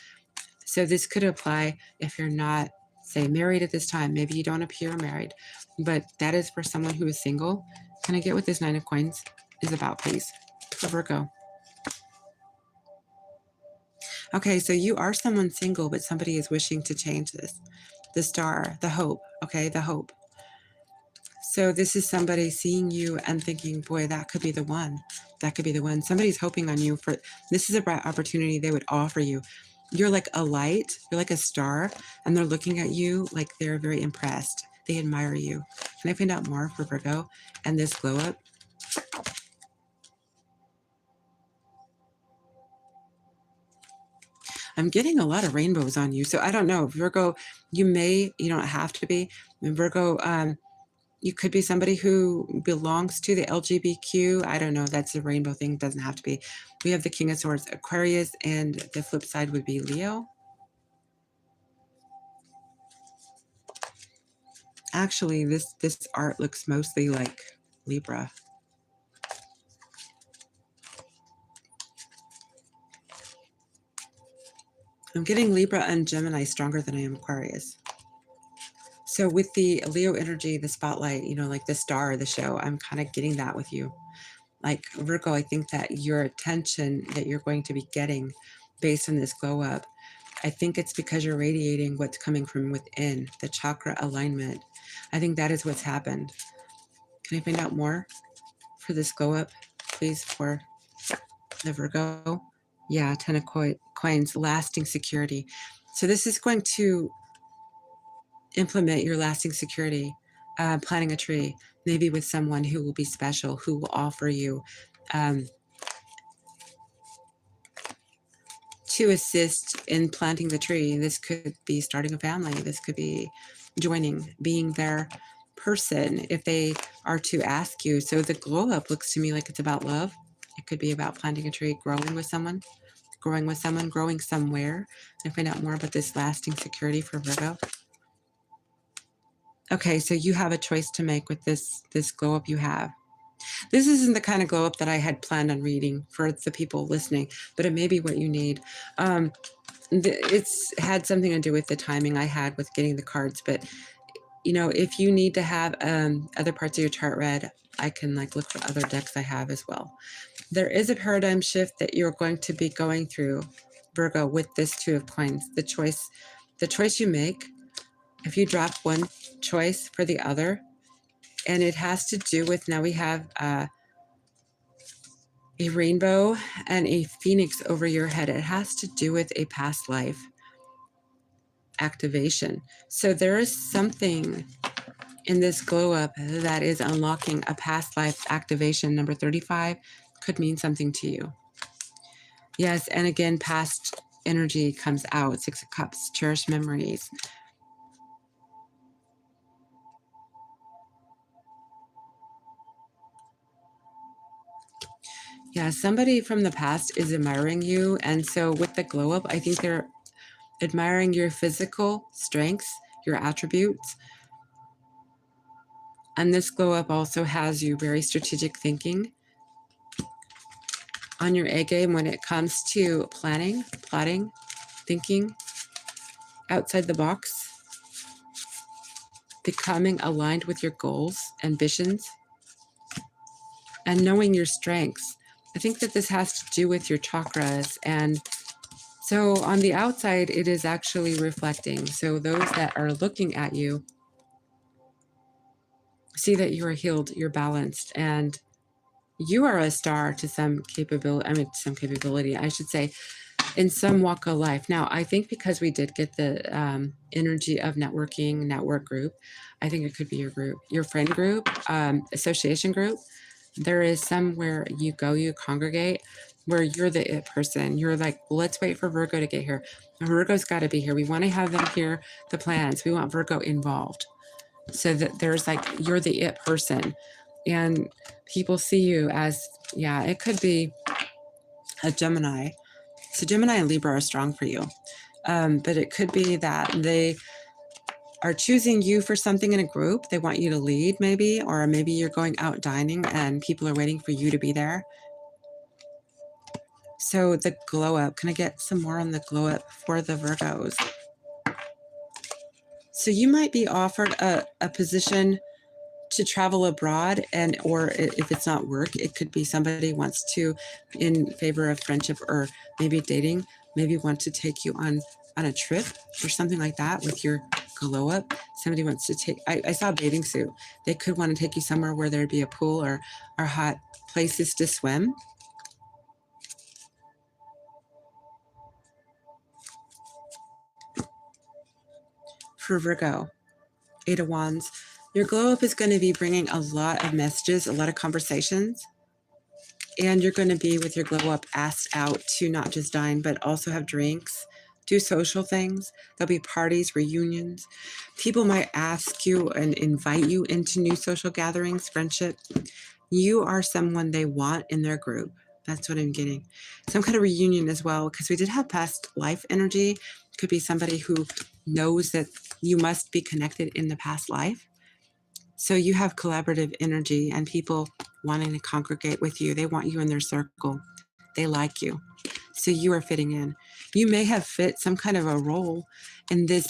A: So this could apply if you're not, say, married at this time. Maybe you don't appear married, but that is for someone who is single. Can I get what this Nine of Coins is about, please? For Virgo. Okay, so you are someone single, but somebody is wishing to change this. The Star, the hope, okay, the hope. So this is somebody seeing you and thinking, boy, that could be the one. That could be the one. Somebody's hoping on you for, this is a bright opportunity they would offer you. You're like a light, you're like a star, and they're looking at you like they're very impressed. They admire you. Can I find out more for Virgo and this glow up? I'm getting a lot of rainbows on you. So I don't know, Virgo, you don't have to be. Virgo, you could be somebody who belongs to the LGBTQ. I don't know. That's a rainbow thing. Doesn't have to be. We have the King of Swords, Aquarius, and the flip side would be Leo. Actually, this art looks mostly like Libra. I'm getting Libra and Gemini stronger than I am Aquarius. So with the Leo energy, the spotlight, like the star of the show, I'm kind of getting that with you. Like Virgo, I think that your attention that you're going to be getting based on this glow up, I think it's because you're radiating what's coming from within, the chakra alignment. I think that is what's happened. Can I find out more for this glow up, please, for the Virgo? Yeah, Ten of Coins, lasting security. So this is going to implement your lasting security, planting a tree, maybe with someone who will be special, who will offer you to assist in planting the tree. This could be starting a family. This could be joining, being their person if they are to ask you. So the glow up looks to me like it's about love. It could be about planting a tree, growing with someone, growing somewhere. And find out more about this lasting security for Virgo. Okay, so you have a choice to make with this glow up you have. This isn't the kind of glow up that I had planned on reading for the people listening, but it may be what you need. It's had something to do with the timing I had with getting the cards, but you know, if you need to have other parts of your chart read, I can like look for other decks I have as well. There is a paradigm shift that you're going to be going through, Virgo, with this Two of Coins. The choice you make, if you drop one choice for the other, and it has to do with, now we have a rainbow and a phoenix over your head. It has to do with a past life activation. So there is something in this glow up that is unlocking a past life activation. Number 35 could mean something to you. Yes, and again, past energy comes out. Six of Cups, cherished memories. Yeah, somebody from the past is admiring you. And so with the glow up, I think they're admiring your physical strengths, your attributes. And this glow up also has you very strategic thinking, on your A game when it comes to planning, plotting, thinking outside the box, becoming aligned with your goals, ambitions, and knowing your strengths. I think that this has to do with your chakras. And so on the outside, it is actually reflecting. So those that are looking at you see that you are healed, you're balanced, and you are a star to some capability, I should say, in some walk of life. Now, I think because we did get the energy of networking, network group, I think it could be your group, your friend group, association group. There is somewhere you go, you congregate, where you're the it person. You're like, well, let's wait for Virgo to get here. Virgo's got to be here. We want to have them hear the plans. We want Virgo involved. So that there's like, you're the it person. And people see you as, yeah, it could be a Gemini. So Gemini and Libra are strong for you. But it could be that they are choosing you for something in a group. They want you to lead maybe, or maybe you're going out dining and people are waiting for you to be there. So the glow up, can I get some more on the glow up for the Virgos? So you might be offered a position to travel abroad, and or if it's not work, it could be somebody wants to, in favor of friendship or maybe dating, maybe want to take you on a trip or something like that with your glow up. Somebody wants to take, I saw a bathing suit. They could want to take you somewhere where there'd be a pool or hot places to swim. For Virgo, Eight of Wands, your glow up is going to be bringing a lot of messages, a lot of conversations. And you're going to be, with your glow up, asked out to not just dine, but also have drinks, do social things. There'll be parties, reunions. People might ask you and invite you into new social gatherings, friendship. You are someone they want in their group. That's what I'm getting. Some kind of reunion as well, because we did have past life energy. Could be somebody who knows that you must be connected in the past life. So you have collaborative energy and people wanting to congregate with you. They want you in their circle. They like you. So you are fitting in. You may have fit some kind of a role in this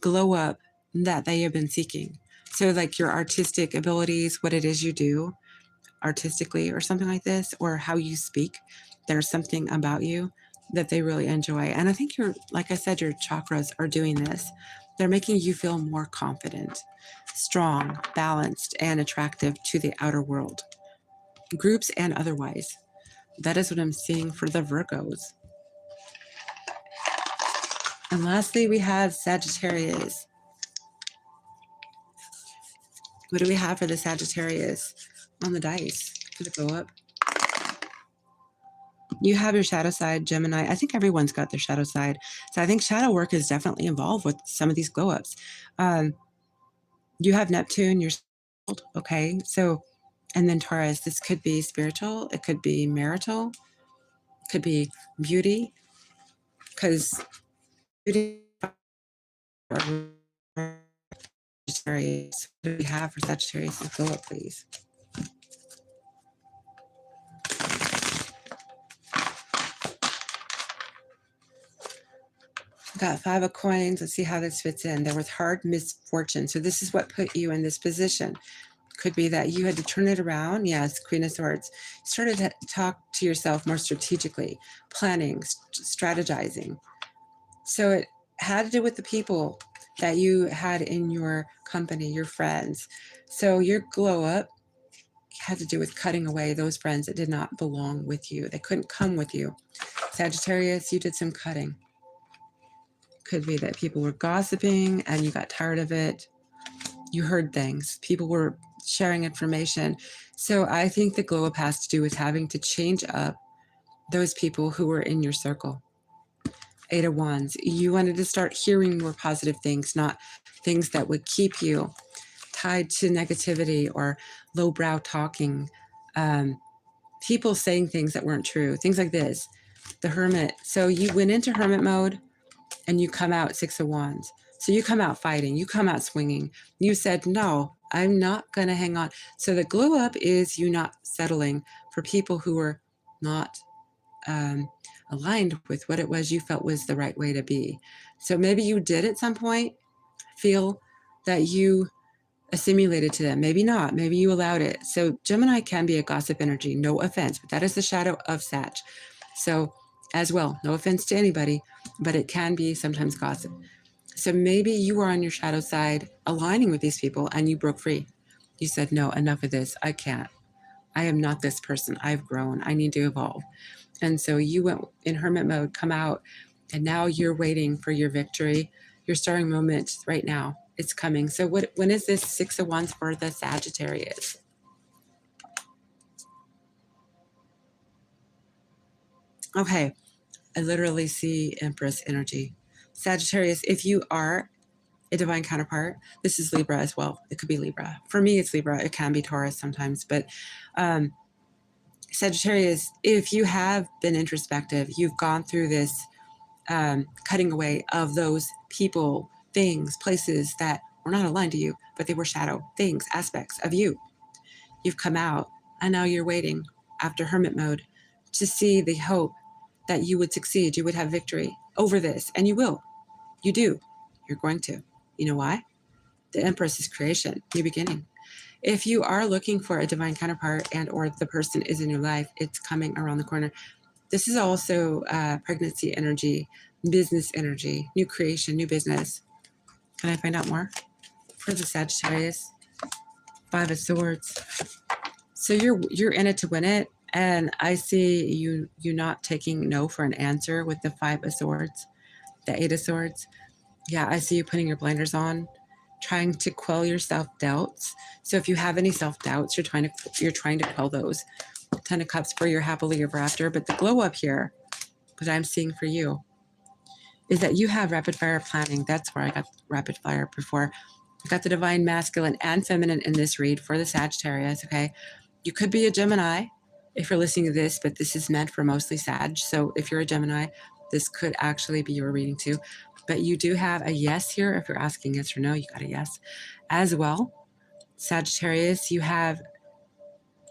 A: glow up that they have been seeking. So like your artistic abilities, what it is you do artistically or something like this, or how you speak, there's something about you that they really enjoy. And I think you're, like I said, your chakras are doing this. They're making you feel more confident, strong, balanced, and attractive to the outer world, groups and otherwise. That is what I'm seeing for the Virgos. And lastly, we have Sagittarius. What do we have for the Sagittarius on the dice for the glow up? You have your shadow side, Gemini. I think everyone's got their shadow side. So I think shadow work is definitely involved with some of these glow ups. You have Neptune, your okay? So, and then Taurus, this could be spiritual, it could be marital, it could be beauty, because beauty. Sagittarius. What do we have for Sagittarius? Go up, please. Got 5 of coins. Let's see how this fits in. There was hard misfortune. So this is what put you in this position. Could be that you had to turn it around. Yes, Queen of Swords. You started to talk to yourself more strategically, planning, strategizing. So it had to do with the people that you had in your company, your friends. So your glow up had to do with cutting away those friends that did not belong with you. They couldn't come with you. Sagittarius, you did some cutting. Could be that people were gossiping and you got tired of it. You heard things. People were sharing information. So I think the glow up has to do with having to change up those people who were in your circle. 8 of Wands. You wanted to start hearing more positive things, not things that would keep you tied to negativity or lowbrow talking. People saying things that weren't true, things like this. The Hermit. So you went into Hermit mode and you come out 6 of Wands. So you come out fighting, you come out swinging. You said, no, I'm not going to hang on. So the glow up is you not settling for people who were not aligned with what it was you felt was the right way to be. So maybe you did at some point feel that you assimilated to them. Maybe not. Maybe you allowed it. So Gemini can be a gossip energy. No offense, but that is the shadow of Sag. So as well, no offense to anybody, but it can be sometimes gossip. So maybe you were on your shadow side aligning with these people and you broke free. You said, no, enough of this. I can't. I am not this person. I've grown. I need to evolve. And so you went in hermit mode, come out, and now you're waiting for your victory, your starring moment right now. It's coming. So when is this 6 of Wands for the Sagittarius? Okay, I literally see Empress energy. Sagittarius, if you are a divine counterpart, this is Libra as well. It could be Libra. For me, it's Libra. It can be Taurus sometimes, but Sagittarius, if you have been introspective, you've gone through this cutting away of those people, things, places that were not aligned to you, but they were shadow things, aspects of you. You've come out, and now you're waiting after hermit mode to see the hope that you would succeed, you would have victory over this, and you will. You do. You're going to. You know why? The Empress is creation, new beginning. If you are looking for a divine counterpart and or the person is in your life, it's coming around the corner. This is also pregnancy energy, business energy, new creation, new business. Can I find out more for the Sagittarius? 5 of Swords. So you're in it to win it, and I see you not taking no for an answer with the 5 of Swords, the 8 of Swords. Yeah, I see you putting your blinders on, trying to quell your self-doubts. So if you have any self-doubts, you're trying to quell those. 10 of Cups for your happily ever after. But the glow up here, what I'm seeing for you, is that you have rapid fire planning. That's where I got rapid fire before. I got the divine masculine and feminine in this read for the Sagittarius, okay? You could be a Gemini if you're listening to this, but this is meant for mostly Sag. So if you're a Gemini, this could actually be your reading too. But you do have a yes here. If you're asking yes or no, you got a yes as well. Sagittarius, you have,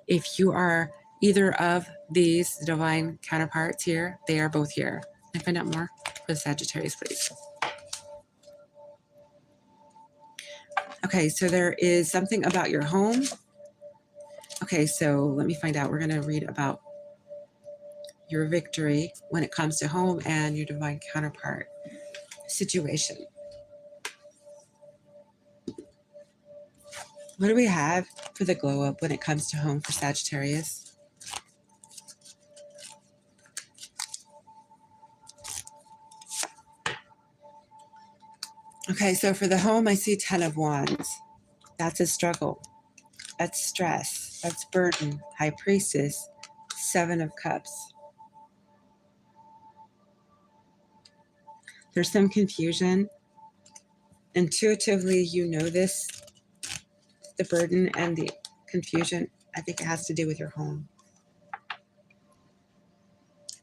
A: if you are either of these divine counterparts here, they are both here. Can I find out more for the Sagittarius, please? Okay, so there is something about your home. Okay, so let me find out. We're going to read about your victory when it comes to home and your divine counterpart situation. What do we have for the glow up when it comes to home for Sagittarius? Okay, so for the home, I see 10 of Wands. That's a struggle. That's stress. That's burden. High Priestess, 7 of Cups. There's some confusion. Intuitively, you know this, the burden and the confusion. I think it has to do with your home.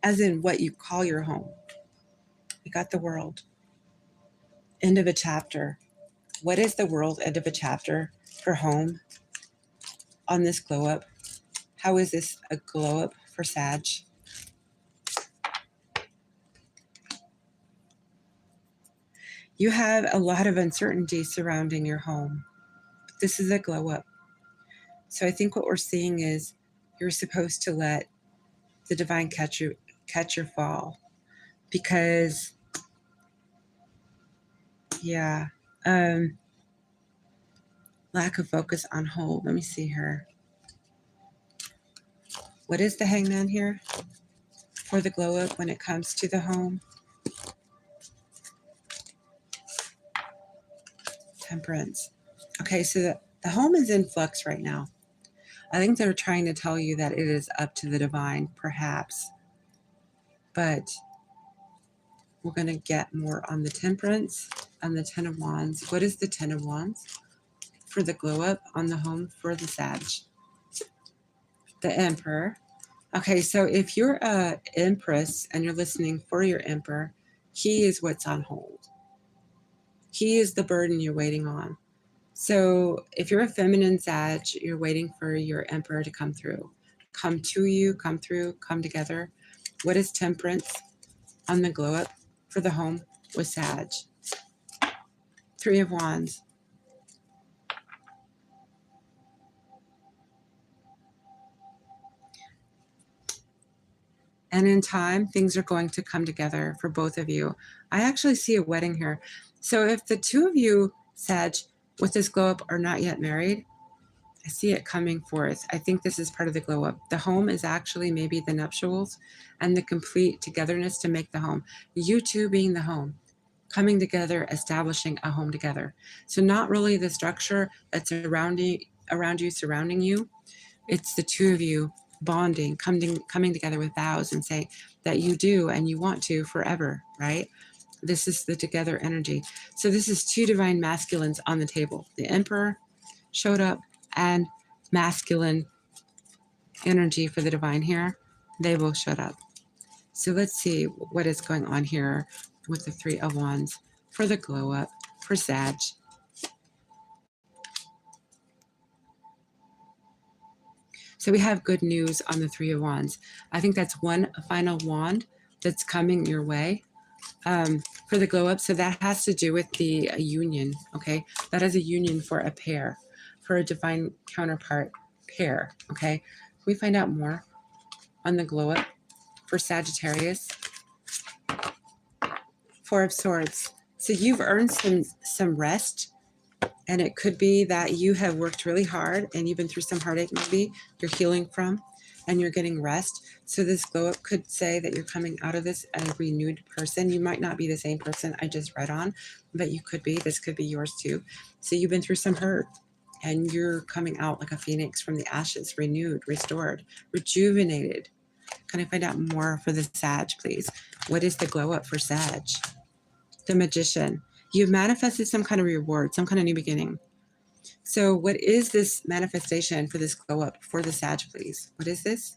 A: As in what you call your home. You got the world. End of a chapter. What is the world end of a chapter for home on this glow up? How is this a glow up for Sag? You have a lot of uncertainty surrounding your home. This is a glow up. So I think what we're seeing is you're supposed to let the divine catch your fall, because yeah, lack of focus on hold. Let me see here. What is the Hangman here for the glow up when it comes to the home? Temperance. Okay, so the home is in flux right now. I think they're trying to tell you that it is up to the divine, perhaps. But we're going to get more on the Temperance, on the 10 of Wands. What is the 10 of Wands for the glow up on the home for the Sag? The Emperor. Okay, so if you're a Empress and you're listening for your Emperor, he is what's on hold. He is the burden you're waiting on. So if you're a feminine Sag, you're waiting for your Emperor to come through. Come to you, come through, come together. What is Temperance on the glow up for the home with Sag? 3 of Wands. And in time, things are going to come together for both of you. I actually see a wedding here. So if the two of you, Sag, with this glow up are not yet married, I see it coming forth. I think this is part of the glow up. The home is actually maybe the nuptials and the complete togetherness to make the home. You two being the home, coming together, establishing a home together. So not really the structure that's around you, surrounding you. It's the two of you bonding, coming together with vows and saying that you do and you want to forever, right? This is the together energy. So this is 2 divine masculines on the table. The Emperor showed up and masculine energy for the divine here. They both showed up. So let's see what is going on here with the 3 of Wands for the glow up for Sag. So we have good news on the 3 of Wands. I think that's one final wand that's coming your way for the glow up. So that has to do with the union, okay? That is a union for a pair, for a divine counterpart pair, okay? Can we find out more on the glow up for Sagittarius? 4 of Swords. So you've earned some rest. And it could be that you have worked really hard and you've been through some heartache maybe you're healing from and you're getting rest. So this glow up could say that you're coming out of this a renewed person. You might not be the same person I just read on, but you could be. This could be yours too. So you've been through some hurt and you're coming out like a phoenix from the ashes, renewed, restored, rejuvenated. Can I find out more for the Sag, please? What is the glow up for Sag? The Magician. You've manifested some kind of reward, some kind of new beginning. So what is this manifestation for this glow up for the Sag, please? What is this?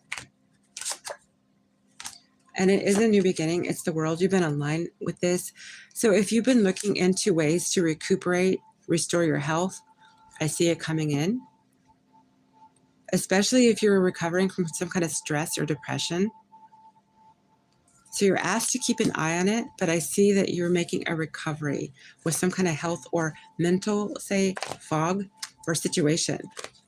A: And it is a new beginning. It's the world. You've been online with this. So if you've been looking into ways to recuperate, restore your health, I see it coming in. Especially if you're recovering from some kind of stress or depression. So you're asked to keep an eye on it, but I see that you're making a recovery with some kind of health or mental, say, fog or situation.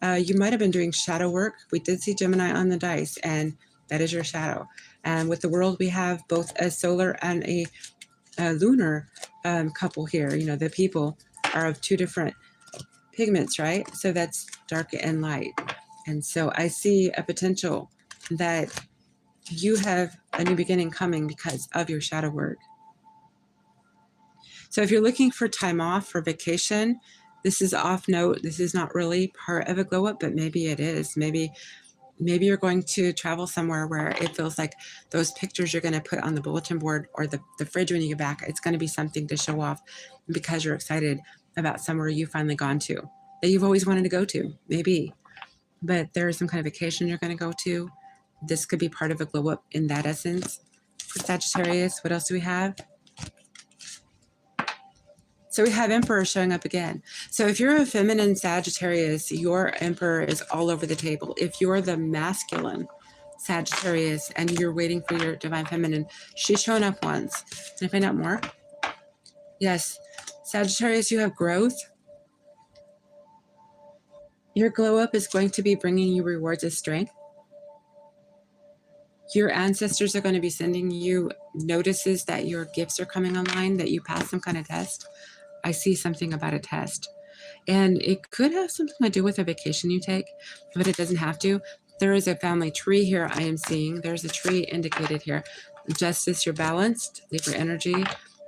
A: You might have been doing shadow work. We did see Gemini on the dice, and that is your shadow. And with the world, we have both a solar and a lunar couple here. You know, the people are of 2 different pigments, right? So that's dark and light. And so I see a potential that you have a new beginning coming because of your shadow work. So if you're looking for time off for vacation, this is off note. This is not really part of a glow up, but maybe it is. Maybe you're going to travel somewhere where it feels like those pictures you're going to put on the bulletin board or the fridge when you get back, it's going to be something to show off because you're excited about somewhere you've finally gone to that you've always wanted to go to, maybe. But there is some kind of vacation you're going to go to. This could be part of a glow up in that essence. For Sagittarius, what else do we have? So we have Emperor showing up again. So if you're a feminine Sagittarius, your Emperor is all over the table. If you're the masculine Sagittarius and you're waiting for your divine feminine, she's shown up once. Can I find out more? Yes. Sagittarius, you have growth. Your glow up is going to be bringing you rewards of strength. Your ancestors are going to be sending you notices that your gifts are coming online, that you passed some kind of test. I see something about a test. And it could have something to do with a vacation you take, but it doesn't have to. There is a family tree here I am seeing. There's a tree indicated here. Justice, you're balanced. Libra energy,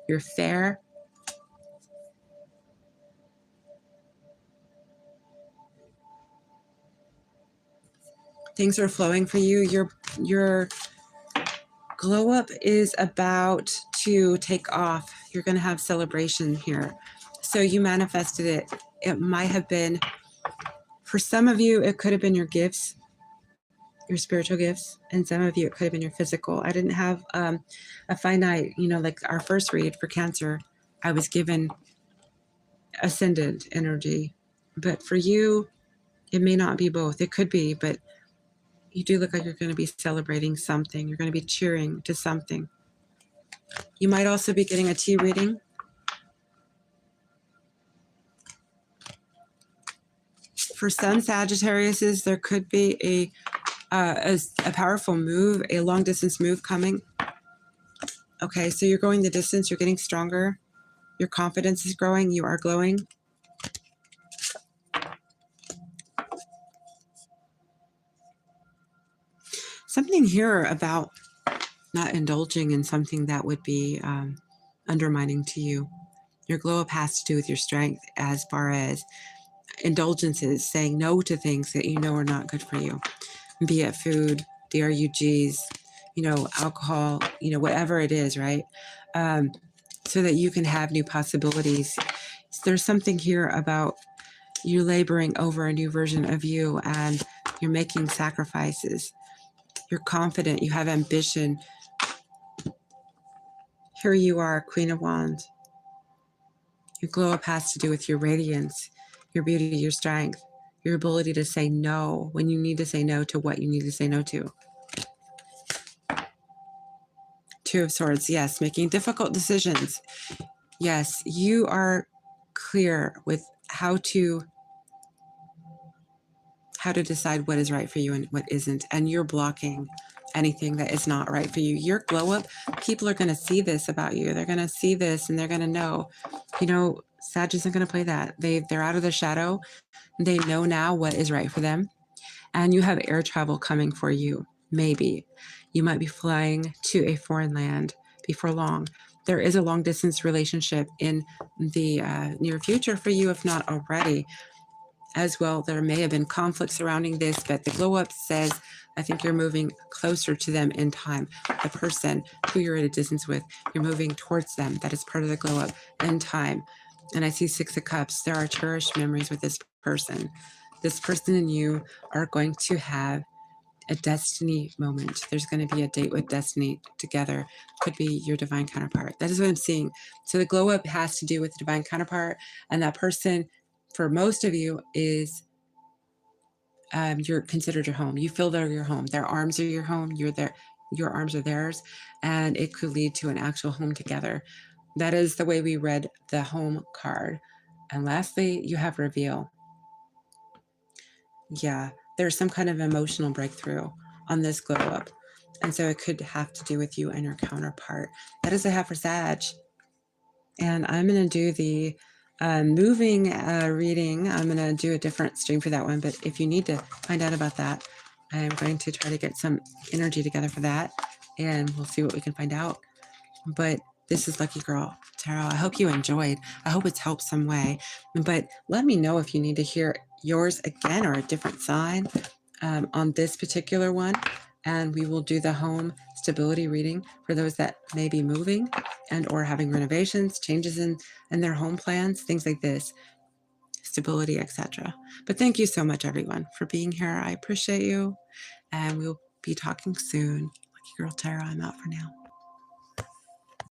A: you're fair. Things are flowing for you. Your glow up is about to take off. You're going to have celebration here. So you manifested it. It might have been, for some of you, it could have been your gifts, your spiritual gifts, and some of you, it could have been your physical. I didn't have a finite, like our first read for Cancer, I was given ascendant energy. But for you, it may not be both. It could be, but you do look like you're going to be celebrating something. You're going to be cheering to something. You might also be getting a tea reading. For some Sagittariuses, there could be a powerful move, a long distance move coming. Okay, so you're going the distance, you're getting stronger. Your confidence is growing, you are glowing. Something here about not indulging in something that would be undermining to you. Your glow up has to do with your strength as far as indulgences, saying no to things that you know are not good for you, be it food, DRUGs, alcohol, whatever it is, right? So that you can have new possibilities. There's something here about you laboring over a new version of you and you're making sacrifices. You're confident, you have ambition. Here you are, Queen of Wands. Your glow up has to do with your radiance, your beauty, your strength, your ability to say no when you need to say no to what you need to say no to. Two of Swords, yes, making difficult decisions. Yes, you are clear with how to decide what is right for you and what isn't, and you're blocking anything that is not right for you. Your glow up, people are going to see this about you. They're going to see this and they're going to know, Sag isn't going to play that. They're out of the shadow. They know now what is right for them. And you have air travel coming for you. Maybe you might be flying to a foreign land before long. There is a long distance relationship in the near future for you, if not already. As well, there may have been conflict surrounding this, but the glow up says, I think you're moving closer to them in time. The person who you're at a distance with, you're moving towards them. That is part of the glow up in time. And I see 6 of Cups. There are cherished memories with this person. This person and you are going to have a destiny moment. There's going to be a date with destiny together. Could be your divine counterpart. That is what I'm seeing. So the glow up has to do with the divine counterpart, and that person, for most of you, is you're considered your home. You feel they're your home. Their arms are your home. You're there. Your arms are theirs, and it could lead to an actual home together. That is the way we read the home card. And lastly, you have reveal. Yeah, there's some kind of emotional breakthrough on this glow up. And so it could have to do with you and your counterpart. That is a half for Sag. And I'm going to do the Moving reading, I'm going to do a different stream for that one, but if you need to find out about that, I'm going to try to get some energy together for that, and we'll see what we can find out. But this is Lucky Girl Tarot. I hope you enjoyed. I hope it's helped some way. But let me know if you need to hear yours again or a different sign on this particular one. And we will do the home stability reading for those that may be moving and or having renovations, changes in their home plans, things like this, stability, etc. But thank you so much, everyone, for being here. I appreciate you. And we'll be talking soon. Lucky Girl Tarot, I'm out for now.